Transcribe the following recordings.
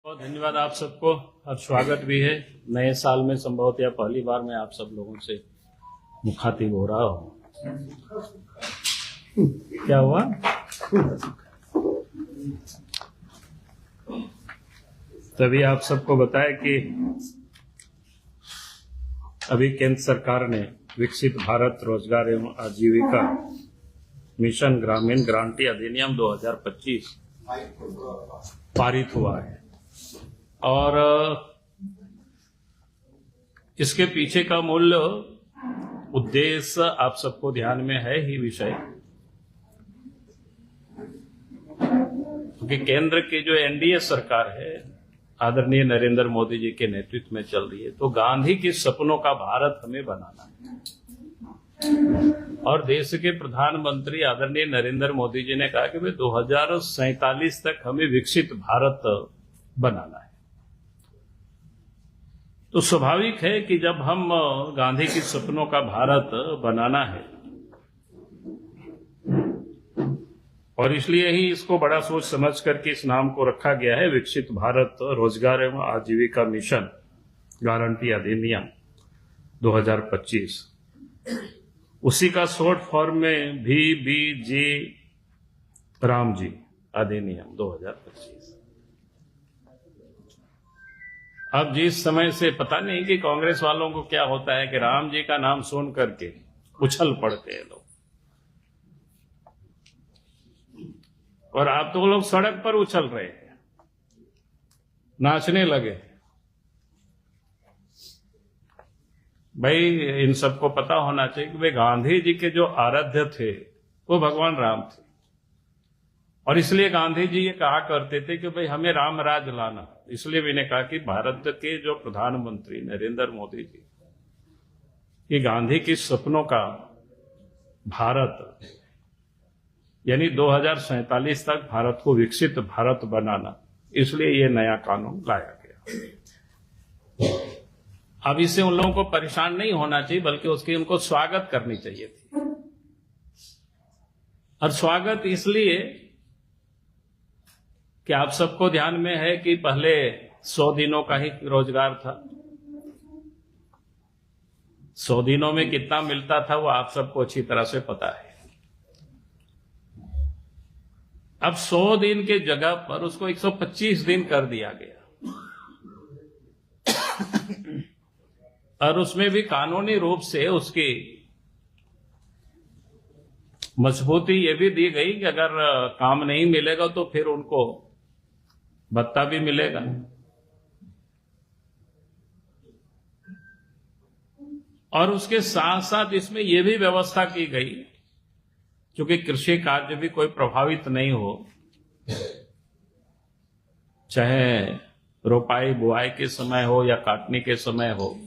बहुत धन्यवाद आप सबको और स्वागत भी है। नए साल में संभवतः पहली बार मैं आप सब लोगों से मुखातिब हो रहा हूँ। क्या हुआ? तभी आप सबको बताया कि अभी केंद्र सरकार ने विकसित भारत रोजगार एवं आजीविका मिशन ग्रामीण गारंटी अधिनियम 2025 पारित हुआ है और इसके पीछे का मूल उद्देश्य आप सबको ध्यान में है ही विषय, क्योंकि केंद्र की जो एनडीए सरकार है आदरणीय नरेंद्र मोदी जी के नेतृत्व में चल रही है, तो गांधी के सपनों का भारत हमें बनाना है। और देश के प्रधानमंत्री आदरणीय नरेंद्र मोदी जी ने कहा कि भाई 2047 तक हमें विकसित भारत बनाना है। तो स्वाभाविक है कि जब हम गांधी के सपनों का भारत बनाना है और इसलिए ही इसको बड़ा सोच समझ करके इस नाम को रखा गया है विकसित भारत रोजगार एवं आजीविका मिशन गारंटी अधिनियम 2025। उसी का शॉर्ट फॉर्म में VBG राम जी अधिनियम 2025। अब जिस समय से पता नहीं कि कांग्रेस वालों को क्या होता है कि राम जी का नाम सुन करके उछल पड़ते हैं लोग, और आप तो लोग सड़क पर उछल रहे हैं, नाचने लगे। भाई इन सबको पता होना चाहिए कि भाई गांधी जी के जो आराध्य थे वो भगवान राम थे, और इसलिए गांधी जी ये कहा करते थे कि भाई हमें राम राज लाना। इसलिए मैंने कहा कि भारत के जो प्रधानमंत्री नरेंद्र मोदी जी, ये गांधी के सपनों का भारत यानी 2047 तक भारत को विकसित भारत बनाना, इसलिए ये नया कानून लाया गया। अब इससे उन लोगों को परेशान नहीं होना चाहिए, बल्कि उसकी उनको स्वागत करनी चाहिए थी। और स्वागत इसलिए कि आप सबको ध्यान में है कि पहले 100 दिनों का ही रोजगार था। 100 दिनों में कितना मिलता था वो आप सबको अच्छी तरह से पता है। अब 100 दिन के जगह पर उसको 125 दिन कर दिया गया, और उसमें भी कानूनी रूप से उसकी मजबूती ये भी दी गई कि अगर काम नहीं मिलेगा तो फिर उनको भत्ता भी मिलेगा। और उसके साथ साथ इसमें यह भी व्यवस्था की गई, क्योंकि कृषि कार्य भी कोई प्रभावित नहीं हो, चाहे रोपाई बुआई के समय हो या काटने के समय हो,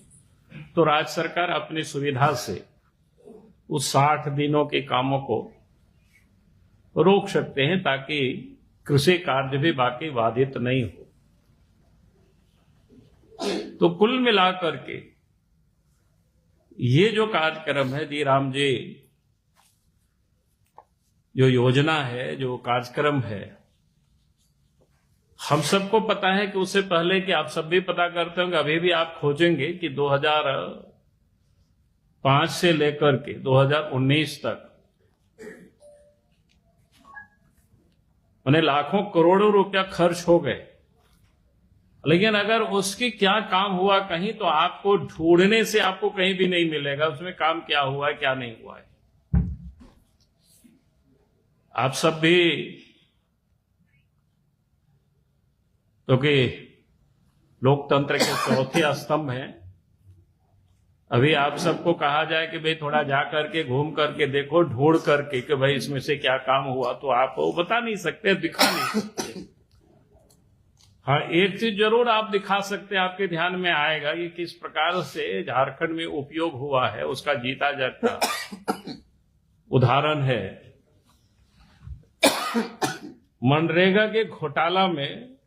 तो राज्य सरकार अपनी सुविधा से उस 60 दिनों के कामों को रोक सकते हैं, ताकि कृषि कार्य भी बाकी बाधित नहीं हो। तो कुल मिलाकर के ये जो कार्यक्रम है जी राम जी, जो योजना है, जो कार्यक्रम है, हम सबको पता है कि उससे पहले कि आप सब भी पता करते होंगे, अभी भी आप खोजेंगे कि 2005 से लेकर के 2019 तक उन्हें लाखों करोड़ों रुपया खर्च हो गए। लेकिन अगर उसकी क्या काम हुआ कहीं, तो आपको ढूंढने से आपको कहीं भी नहीं मिलेगा उसमें काम क्या हुआ है क्या नहीं हुआ है। आप सब भी, क्योंकि लोकतंत्र के चौथे स्तंभ हैं, अभी आप सबको कहा जाए कि भाई थोड़ा जा करके घूम करके देखो, ढूंढ करके कि भाई इसमें से क्या काम हुआ, तो आप वो बता नहीं सकते, दिखा नहीं सकते। हाँ, एक चीज जरूर आप दिखा सकते हैं, आपके ध्यान में आएगा ये किस प्रकार से झारखंड में उपयोग हुआ है, उसका जीता जागता उदाहरण है। मनरेगा के घोटाला में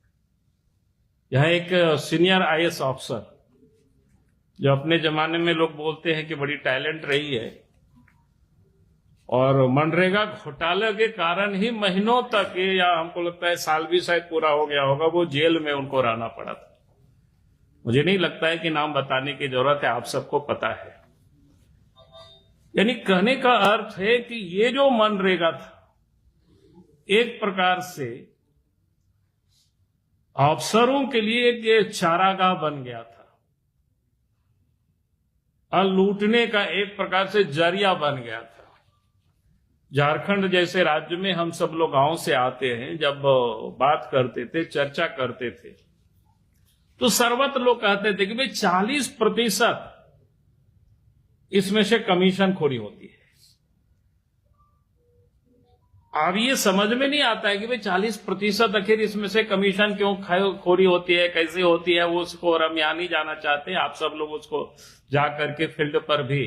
यह एक सीनियर आईएएस अफसर, जो अपने जमाने में लोग बोलते हैं कि बड़ी टैलेंट रही है, और मनरेगा घोटाले के कारण ही महीनों तक, ये या हमको लगता है साल भी शायद पूरा हो गया होगा, वो जेल में उनको रहना पड़ा था। मुझे नहीं लगता है कि नाम बताने की जरूरत है, आप सबको पता है। यानी कहने का अर्थ है कि ये जो मनरेगा था एक प्रकार से अफसरों के लिए एक चारागाह बन गया था और लूटने का एक प्रकार से जरिया बन गया था। झारखंड जैसे राज्य में हम सब लोग गांव से आते हैं, जब बात करते थे, चर्चा करते थे, तो सर्वत्र लोग कहते थे कि भाई 40% इसमें से कमीशन खोरी होती है। अब ये समझ में नहीं आता है कि भाई 40% आखिर इसमें से कमीशन क्यों खोरी होती है, कैसे होती है, वो उसको और हम यहाँ नहीं जाना चाहते। आप सब लोग उसको जा करके फील्ड पर भी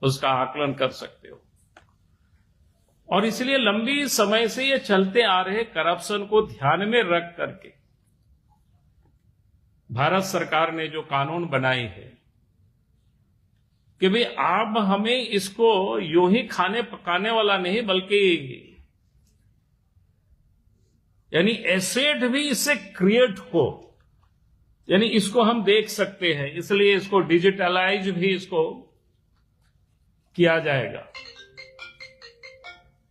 उसका आकलन कर सकते हो। और इसलिए लंबी समय से ये चलते आ रहे करप्शन को ध्यान में रख करके भारत सरकार ने जो कानून बनाई है कि भाई आप हमें इसको यूं ही खाने पकाने वाला नहीं, बल्कि यानी एसेट भी इससे क्रिएट हो, यानी इसको हम देख सकते हैं, इसलिए इसको डिजिटलाइज भी इसको किया जाएगा।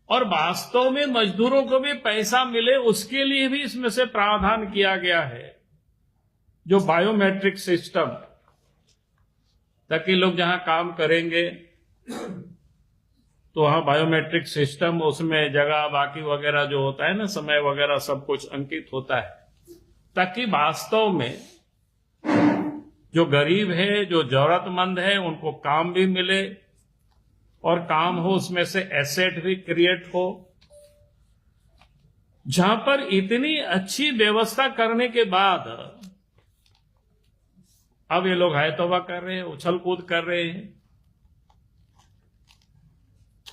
और वास्तव में मजदूरों को भी पैसा मिले उसके लिए भी इसमें से प्रावधान किया गया है, जो बायोमेट्रिक सिस्टम, ताकि लोग जहां काम करेंगे तो वहां बायोमेट्रिक सिस्टम, उसमें जगह बाकी वगैरह जो होता है ना, समय वगैरह सब कुछ अंकित होता है, ताकि वास्तव में जो गरीब है, जो जरूरतमंद है, उनको काम भी मिले और काम हो उसमें से एसेट भी क्रिएट हो। जहां पर इतनी अच्छी व्यवस्था करने के बाद अब ये लोग हाय तौबा कर रहे हैं, उछल कूद कर रहे हैं।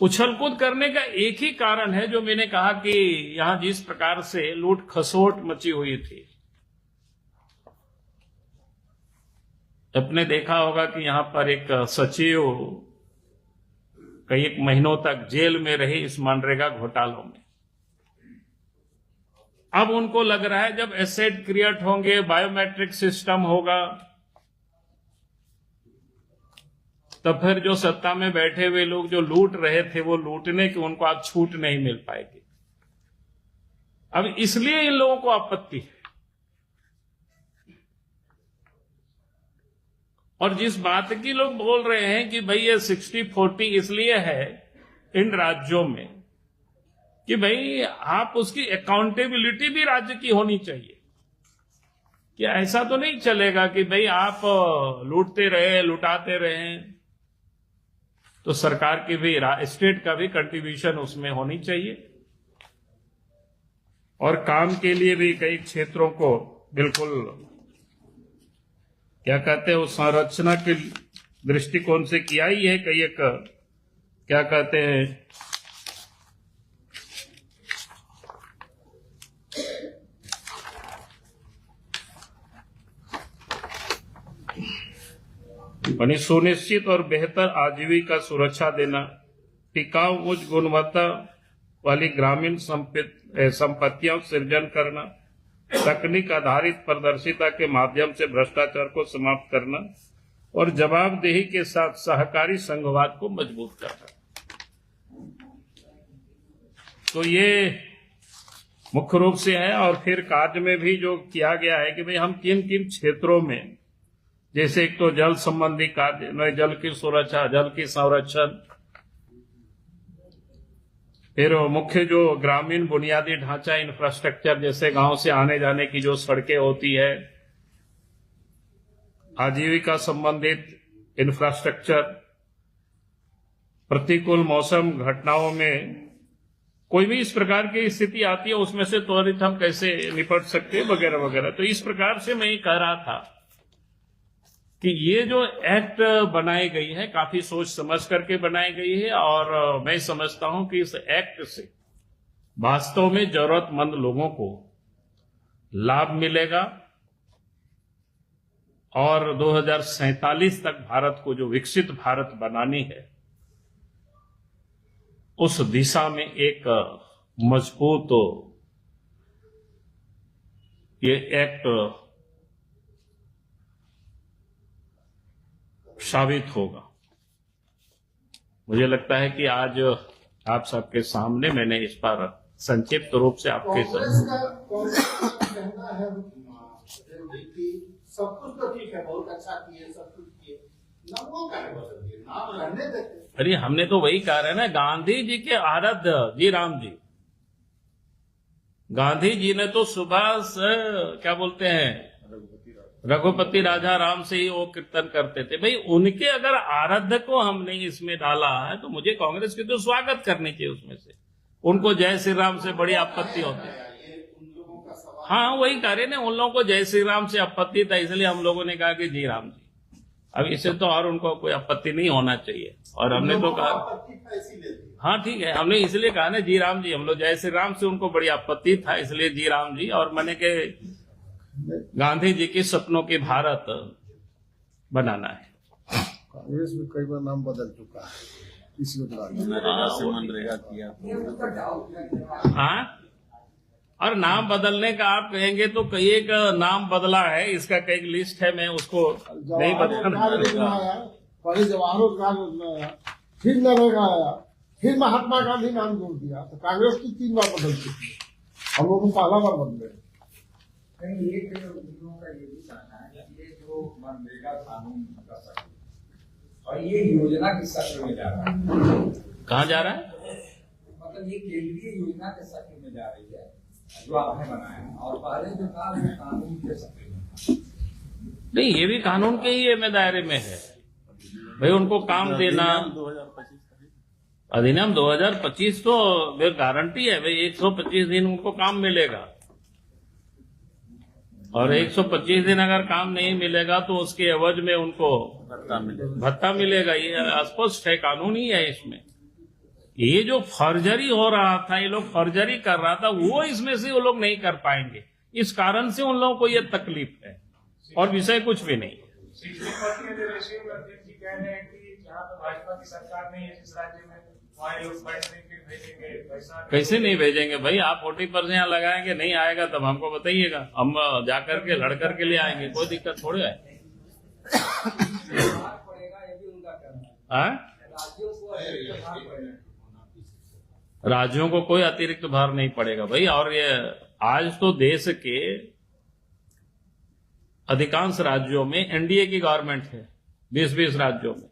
उछल कूद करने का एक ही कारण है, जो मैंने कहा कि यहां जिस प्रकार से लूट खसोट मची हुई थी। आपने देखा होगा कि यहां पर एक सचिव कई महीनों तक जेल में रहे इस मनरेगा घोटालों में। अब उनको लग रहा है जब एसेट क्रिएट होंगे, बायोमेट्रिक सिस्टम होगा, तब फिर जो सत्ता में बैठे हुए लोग जो लूट रहे थे वो लूटने की उनको अब छूट नहीं मिल पाएगी। अब इसलिए इन लोगों को आपत्ति है। और जिस बात की लोग बोल रहे हैं कि भाई ये 60-40 इसलिए है इन राज्यों में कि भाई आप उसकी अकाउंटेबिलिटी भी राज्य की होनी चाहिए, कि ऐसा तो नहीं चलेगा कि भाई आप लूटते रहे, लुटाते रहे, तो सरकार की भी, स्टेट का भी कंट्रीब्यूशन उसमें होनी चाहिए। और काम के लिए भी कई क्षेत्रों को बिल्कुल क्या कहते हैं, उस संरचना के दृष्टिकोण से किया ही है। कई एक क्या कहते हैं, यानी सुनिश्चित और बेहतर आजीविका सुरक्षा देना, टिकाऊ उच्च गुणवत्ता वाली ग्रामीण संपत्तियों सृजन करना, तकनीक आधारित पारदर्शिता के माध्यम से भ्रष्टाचार को समाप्त करना और जवाबदेही के साथ सहकारी संघवाद को मजबूत करना। तो ये मुख्य रूप से है। और फिर कार्य में भी जो किया गया है कि भाई हम किन किन क्षेत्रों में, जैसे एक तो जल संबंधी कार्य, जल की सुरक्षा, जल की संरक्षण, फिर मुख्य जो ग्रामीण बुनियादी ढांचा इंफ्रास्ट्रक्चर, जैसे गांव से आने जाने की जो सड़कें होती है, आजीविका संबंधित इंफ्रास्ट्रक्चर, प्रतिकूल मौसम घटनाओं में कोई भी इस प्रकार की स्थिति आती है उसमें से त्वरित हम कैसे निपट सकते हैं, वगैरह वगैरह। तो इस प्रकार से मैं ये कह रहा था कि ये जो एक्ट बनाई गई है काफी सोच समझ करके बनाई गई है, और मैं समझता हूं कि इस एक्ट से वास्तव में जरूरतमंद लोगों को लाभ मिलेगा और 2047 तक भारत को जो विकसित भारत बनानी है उस दिशा में एक मजबूत ये एक्ट साबित होगा। मुझे लगता है कि आज आप सबके सामने मैंने इस पर संक्षिप्त रूप से आपके कांग्रेस का कहना है कि सब कुछ तो ठीक है, बहुत अच्छा किए, सब कुछ किए, नामों का है, बदल दिए, नाम रहने देते। अरे हमने तो वही कहा है ना, गांधी जी के आराध्य जी राम जी, गांधी जी ने तो सुबह से क्या बोलते हैं रघुपति राजा राम से ही वो कीर्तन करते थे। भाई उनके अगर आराध्य को हमने इसमें डाला है तो मुझे कांग्रेस की तो स्वागत करनी चाहिए उसमें से। उनको जय श्री राम से बड़ी आपत्ति होती है। हाँ वही कह रहे ना, उन लोगों को जय श्री राम से आपत्ति था, इसलिए हम लोगों ने कहा कि जी राम जी। अब इससे तो और उनको कोई आपत्ति नहीं होना चाहिए। और हमने तो कहा हाँ ठीक है, हमने इसलिए कहा ना जी राम जी, हम लोग जय श्री राम से उनको बड़ी आपत्ति था, इसलिए जी राम जी। और मैंने के गांधी जी के सपनों की भारत बनाना है। कांग्रेस में कई बार नाम बदल चुका है इस मनरेगा किया। हाँ, और नाम बदलने का आप कहेंगे तो कई एक नाम बदला है, इसका कई लिस्ट है, मैं उसको नहीं बताना। पहले जवाहर योजना, फिर नरेगा आया, फिर महात्मा गांधी नाम जोड़ दिया। तो कांग्रेस की 3 बार बदल चुकी है, हम लोग को पहला बार बदले। ये लोगों का ये भी कहना है कि ये जो मनरेगा कानून का सत्र और ये योजना के सत्र में जा रहा है। कहाँ जा रहा है? मतलब ये केंद्रीय योजना के सत्र में जा रही है जो आपने बनाया, और पहले जो था वो कानून के सत्र में था। नहीं, ये भी कानून के ही में दायरे में है। भाई उनको काम देना, अधिनियम 2025 तो गारंटी है भाई, 125 दिन उनको काम मिलेगा। और 125 दिन अगर काम नहीं मिलेगा तो उसके एवज में उनको भत्ता मिलेगा। ये स्पष्ट है, कानून ही है इसमें। ये जो फर्जरी हो रहा था, ये लोग फर्जरी कर रहा था, वो इसमें से वो लोग नहीं कर पाएंगे। इस कारण से उन लोगों को ये तकलीफ है, और विषय कुछ भी नहीं। कैसे नहीं भेजेंगे भाई? आप 40% यहाँ लगाएंगे, नहीं आएगा तब हमको बताइएगा, हम जाकर के लड़ करके ले आएंगे, कोई दिक्कत थोड़ी है। राज्यों को कोई अतिरिक्त भार नहीं पड़ेगा भाई। और ये आज तो देश के अधिकांश राज्यों में एनडीए की गवर्नमेंट है, 20 राज्यों में,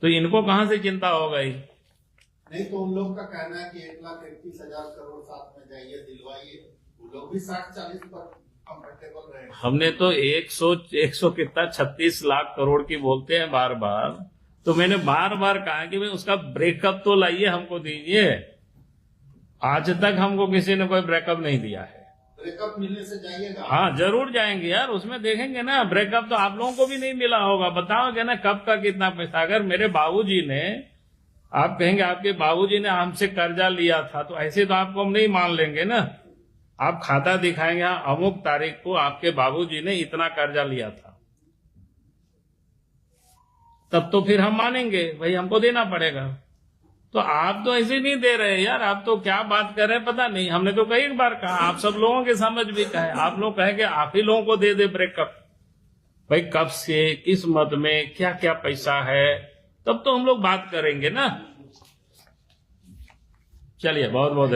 तो इनको कहां से चिंता हो गई? नहीं तो उन लोग का कहना है कि 1,31,000 करोड़ साथ में जाइए, दिलवाइए, वो लोग भी 60-40 पर कंफर्टेबल रहे। हमने तो 100 कितना 36 लाख करोड़ की बोलते हैं बार बार, तो मैंने बार बार कहा कि भाई उसका ब्रेकअप तो लाइए, हमको दीजिए। आज तक हमको किसी ने कोई ब्रेकअप नहीं दिया है। ब्रेकअप मिलने से जाइएगा? हाँ जरूर जाएंगे यार, उसमें देखेंगे ना। ब्रेकअप तो आप लोगों को भी नहीं मिला होगा, बताओगे ना कब का कितना पैसा। अगर मेरे बाबूजी ने, आप कहेंगे आपके बाबूजी ने हमसे कर्जा लिया था, तो ऐसे तो आपको हम नहीं मान लेंगे ना। आप खाता दिखाएंगे, हाँ अमुक तारीख को आपके बाबूजी ने इतना कर्जा लिया था, तब तो फिर हम मानेंगे भाई हमको देना पड़ेगा। तो आप तो ऐसे नहीं दे रहे यार, आप तो क्या बात कर रहे हैं पता नहीं। हमने तो कई बार कहा, आप सब लोगों के समझ भी कहे, आप लोग कहे कि आप ही लोगों को दे दे ब्रेकअप। भाई कब से, किस मद में, क्या क्या पैसा है, तब तो हम लोग बात करेंगे ना। चलिए, बहुत बहुत